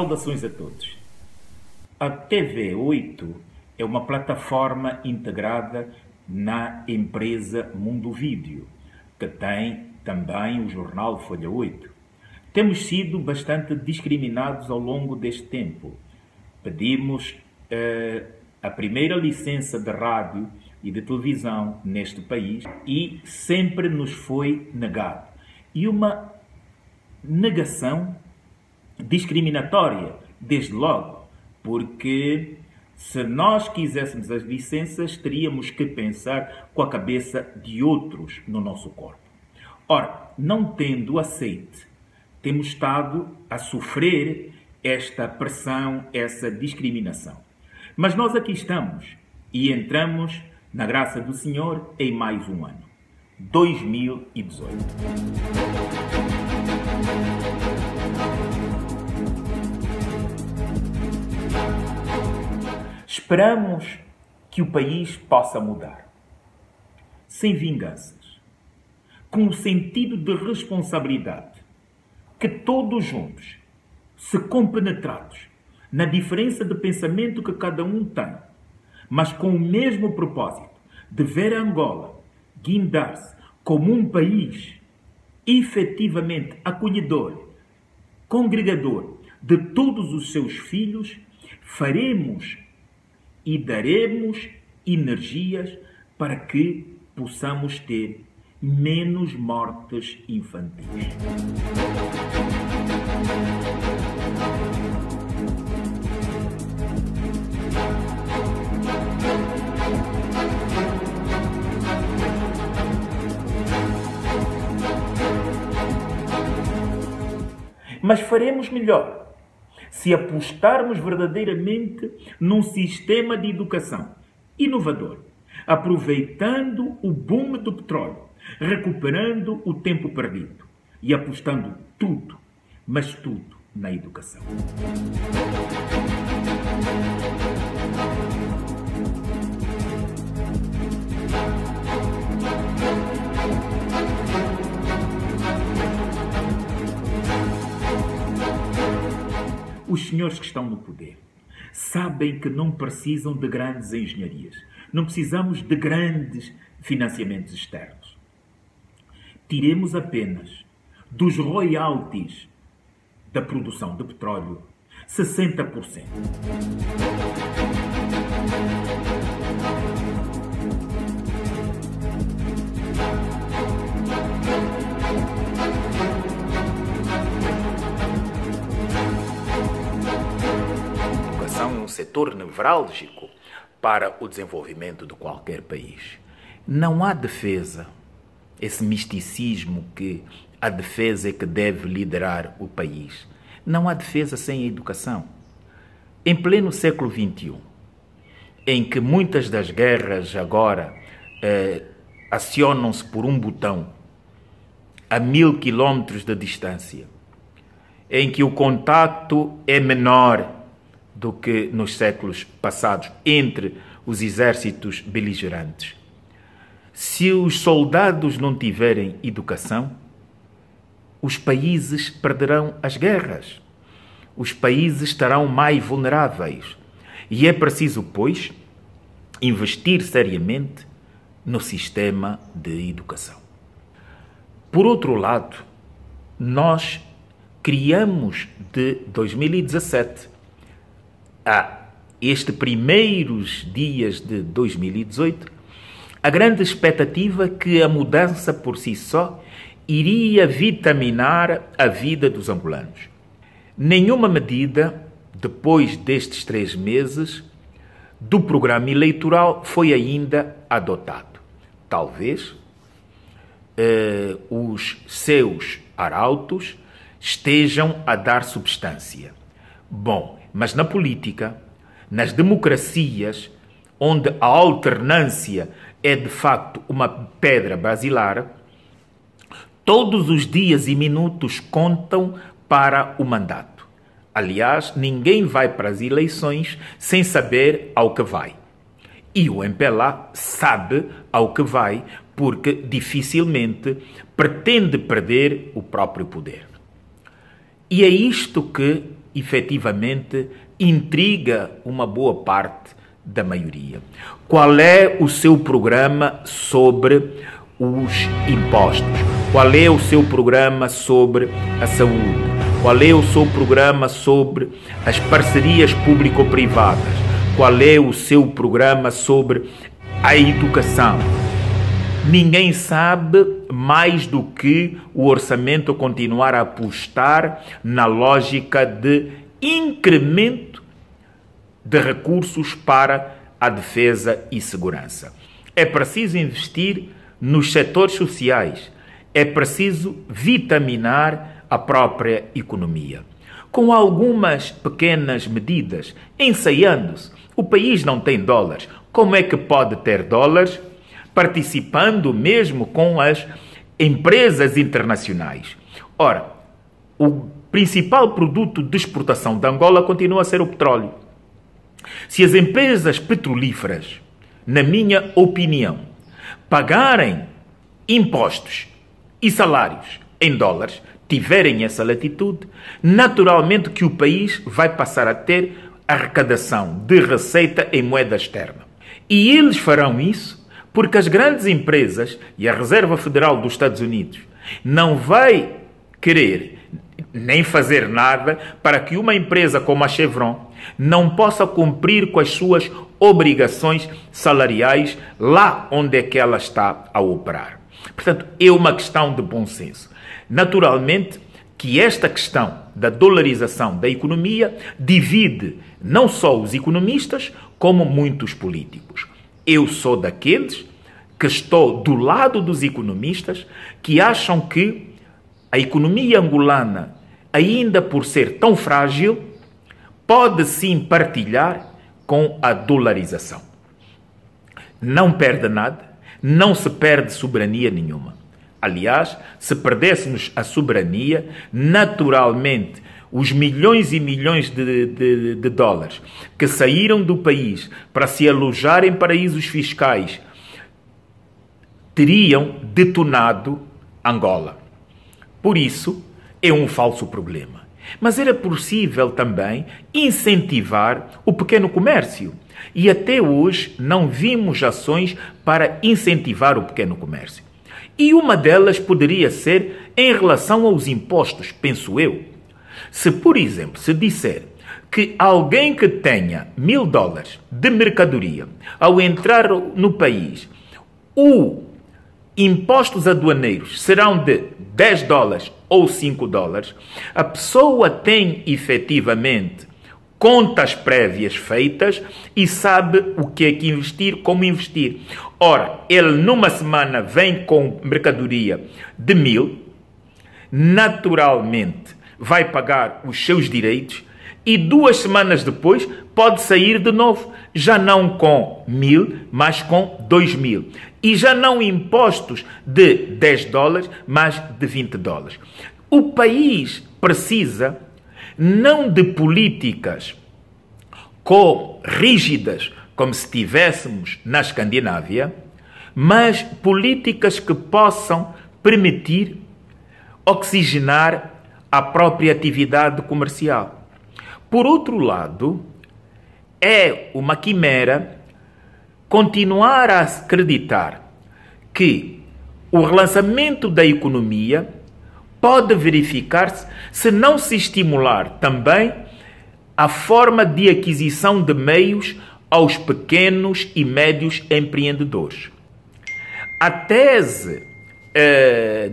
Saudações a todos. A TV8 é uma plataforma integrada na empresa Mundo Vídeo, que tem também o jornal Folha 8. Temos sido bastante discriminados ao longo deste tempo. Pedimos a primeira licença de rádio e de televisão neste país e sempre nos foi negado. E uma negação discriminatória, desde logo, porque se nós quiséssemos as licenças, teríamos que pensar com a cabeça de outros no nosso corpo. Ora, não tendo aceite, temos estado a sofrer esta pressão, essa discriminação. Mas nós aqui estamos e entramos, na graça do Senhor, em mais um ano, 2018. Esperamos que o país possa mudar, sem vinganças, com o sentido de responsabilidade, que todos juntos, se compenetrados na diferença de pensamento que cada um tem, mas com o mesmo propósito de ver a Angola guindar-se como um país efetivamente acolhedor, congregador de todos os seus filhos, faremos e daremos energias para que possamos ter menos mortes infantis. Mas faremos melhor se apostarmos verdadeiramente num sistema de educação inovador, aproveitando o boom do petróleo, recuperando o tempo perdido e apostando tudo, mas tudo, na educação. Os senhores que estão no poder sabem que não precisam de grandes engenharias. Não precisamos de grandes financiamentos externos. Tiremos apenas dos royalties da produção de petróleo 60%. Setor nevrálgico para o desenvolvimento de qualquer país. Não há defesa, esse misticismo que a defesa é que deve liderar o país. Não há defesa sem a educação. Em pleno século XXI, em que muitas das guerras agora acionam-se por um botão a 1000 quilómetros de distância, em que o contacto é menor do que nos séculos passados entre os exércitos beligerantes. Se os soldados não tiverem educação, os países perderão as guerras. Os países estarão mais vulneráveis. E é preciso, pois, investir seriamente no sistema de educação. Por outro lado, nós criamos de 2017 a estes primeiros dias de 2018, a grande expectativa que a mudança por si só iria vitaminar a vida dos angolanos. Nenhuma medida, depois destes 3 meses, do programa eleitoral foi ainda adotado. Talvez os seus arautos estejam a dar substância. Bom, mas na política, nas democracias, onde a alternância é de facto uma pedra basilar, todos os dias e minutos contam para o mandato. Aliás, ninguém vai para as eleições sem saber ao que vai. E o MPLA sabe ao que vai, porque dificilmente pretende perder o próprio poder. E é isto que efetivamente intriga uma boa parte da maioria. Qual é o seu programa sobre os impostos? Qual é o seu programa sobre a saúde? Qual é o seu programa sobre as parcerias público-privadas? Qual é o seu programa sobre a educação? Ninguém sabe mais do que o orçamento continuar a apostar na lógica de incremento de recursos para a defesa e segurança. É preciso investir nos setores sociais. É preciso vitaminar a própria economia. Com algumas pequenas medidas, ensaiando-se. O país não tem dólares. Como é que pode ter dólares? Participando mesmo com as empresas internacionais. Ora, o principal produto de exportação de Angola continua a ser o petróleo. Se as empresas petrolíferas, na minha opinião, pagarem impostos e salários em dólares, tiverem essa latitude, naturalmente que o país vai passar a ter arrecadação de receita em moeda externa. E eles farão isso porque as grandes empresas e a Reserva Federal dos Estados Unidos não vai querer nem fazer nada para que uma empresa como a Chevron não possa cumprir com as suas obrigações salariais lá onde é que ela está a operar. Portanto, é uma questão de bom senso. Naturalmente que esta questão da dolarização da economia divide não só os economistas, como muitos políticos. Eu sou daqueles que estou do lado dos economistas que acham que a economia angolana, ainda por ser tão frágil, pode sim partilhar com a dolarização. Não perde nada, não se perde soberania nenhuma. Aliás, se perdêssemos a soberania, naturalmente, os milhões e milhões de dólares que saíram do país para se alojar em paraísos fiscais teriam detonado Angola. Por isso, é um falso problema. Mas era possível também incentivar o pequeno comércio. E até hoje não vimos ações para incentivar o pequeno comércio. E uma delas poderia ser em relação aos impostos, penso eu. Se, por exemplo, se disser que alguém que tenha $1000 de mercadoria, ao entrar no país, os impostos aduaneiros serão de $10 ou $5, a pessoa tem efetivamente contas prévias feitas e sabe o que é que investir, como investir. Ora, ele numa semana vem com mercadoria de 1000, naturalmente vai pagar os seus direitos e 2 semanas depois pode sair de novo, já não com 1000, mas com 2000. E já não impostos de $10, mas de $20. O país precisa não de políticas rígidas, como se estivéssemos na Escandinávia, mas políticas que possam permitir oxigenar a própria atividade comercial. Por outro lado, é uma quimera continuar a acreditar que o relançamento da economia pode verificar-se se não se estimular também a forma de aquisição de meios aos pequenos e médios empreendedores. A tese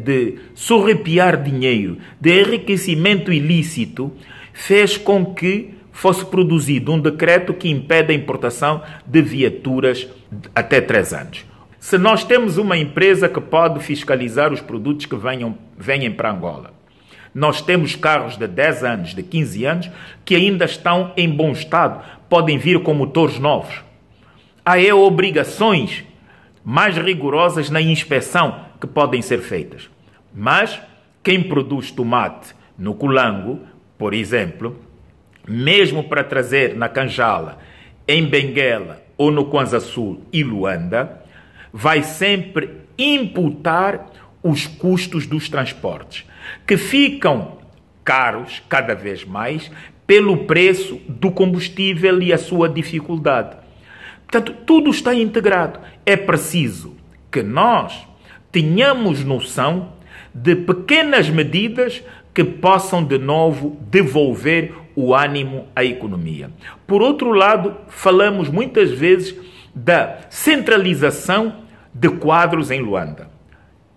de sorrepiar dinheiro, de enriquecimento ilícito, fez com que fosse produzido um decreto que impede a importação de viaturas até 3 anos. Se nós temos uma empresa que pode fiscalizar os produtos que venham para Angola, nós temos carros de 10 anos, de 15 anos, que ainda estão em bom estado, podem vir com motores novos. Há obrigações mais rigorosas na inspeção que podem ser feitas. Mas quem produz tomate no Culango, por exemplo, mesmo para trazer na Canjala, em Benguela ou no Kwanza Sul e Luanda, vai sempre imputar os custos dos transportes, que ficam caros cada vez mais pelo preço do combustível e a sua dificuldade. Portanto, tudo está integrado. É preciso que nós tenhamos noção de pequenas medidas que possam de novo devolver o ânimo à economia. Por outro lado, falamos muitas vezes da centralização de quadros em Luanda.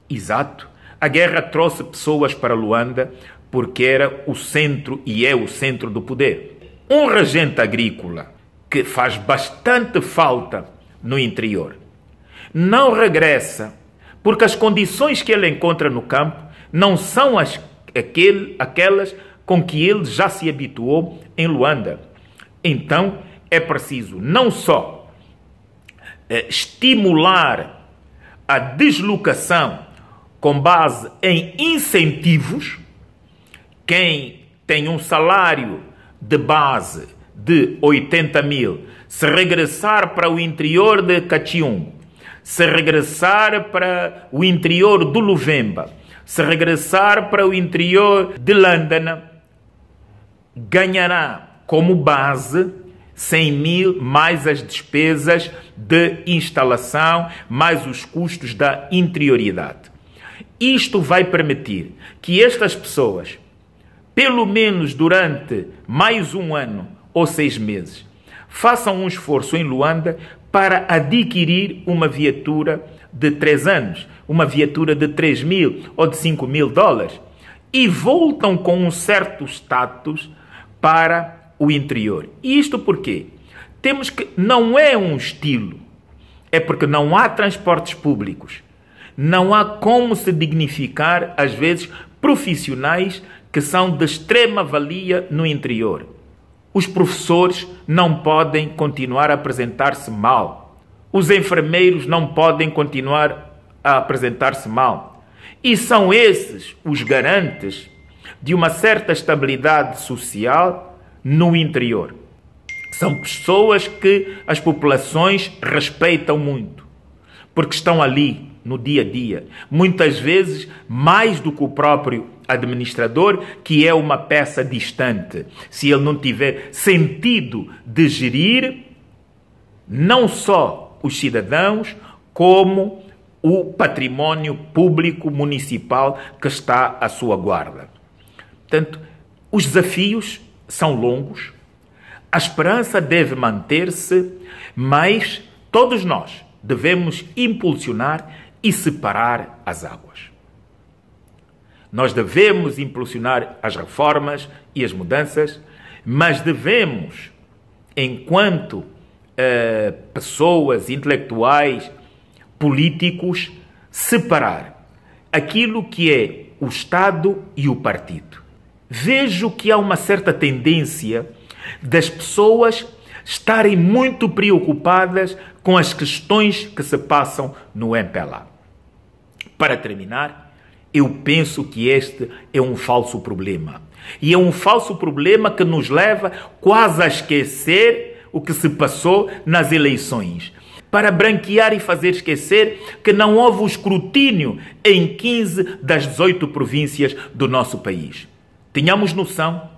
Exato. A guerra trouxe pessoas para Luanda porque era o centro e é o centro do poder. Um regente agrícola que faz bastante falta no interior não regressa porque as condições que ele encontra no campo não são aquelas com que ele já se habituou em Luanda. Então, é preciso não só estimular a deslocação com base em incentivos. Quem tem um salário de base de 80 mil, se regressar para o interior de Catium, se regressar para o interior do Luvemba, se regressar para o interior de Lândana, ganhará como base 100 mil mais as despesas de instalação, mais os custos da interioridade. Isto vai permitir que estas pessoas, pelo menos durante mais um ano ou 6 meses, façam um esforço em Luanda para adquirir uma viatura de 3 anos, uma viatura de 3 mil ou de 5 mil dólares, e voltam com um certo status para o interior. E isto porquê? Temos que, não é um estilo, é porque não há transportes públicos, não há como se dignificar, às vezes, profissionais que são de extrema valia no interior. Os professores não podem continuar a apresentar-se mal. Os enfermeiros não podem continuar a apresentar-se mal. E são esses os garantes de uma certa estabilidade social no interior. São pessoas que as populações respeitam muito, porque estão ali no dia a dia, muitas vezes mais do que o próprio administrador, que é uma peça distante. Se ele não tiver sentido de gerir não só os cidadãos, como o património público municipal que está à sua guarda. Portanto, os desafios são longos, a esperança deve manter-se, mas todos nós devemos impulsionar e separar as águas. Nós devemos impulsionar as reformas e as mudanças, mas devemos, enquanto pessoas intelectuais, políticos, separar aquilo que é o Estado e o partido. Vejo que há uma certa tendência das pessoas estarem muito preocupadas com as questões que se passam no MPLA. Para terminar, eu penso que este é um falso problema. E é um falso problema que nos leva quase a esquecer o que se passou nas eleições, para branquear e fazer esquecer que não houve o escrutínio em 15 das 18 províncias do nosso país. Tenhamos noção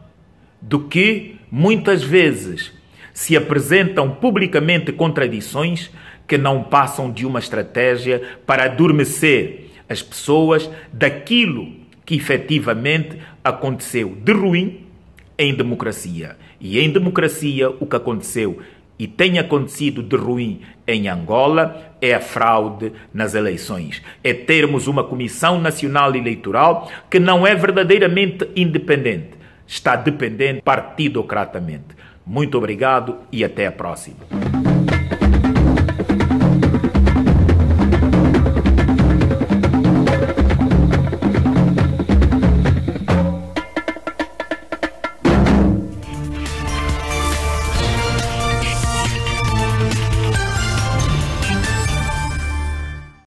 de que muitas vezes se apresentam publicamente contradições que não passam de uma estratégia para adormecer as pessoas daquilo que efetivamente aconteceu de ruim em democracia. E em democracia o que aconteceu e tem acontecido de ruim em Angola é a fraude nas eleições. É termos uma Comissão Nacional Eleitoral que não é verdadeiramente independente. Está dependente partidocratamente. Muito obrigado e até a próxima.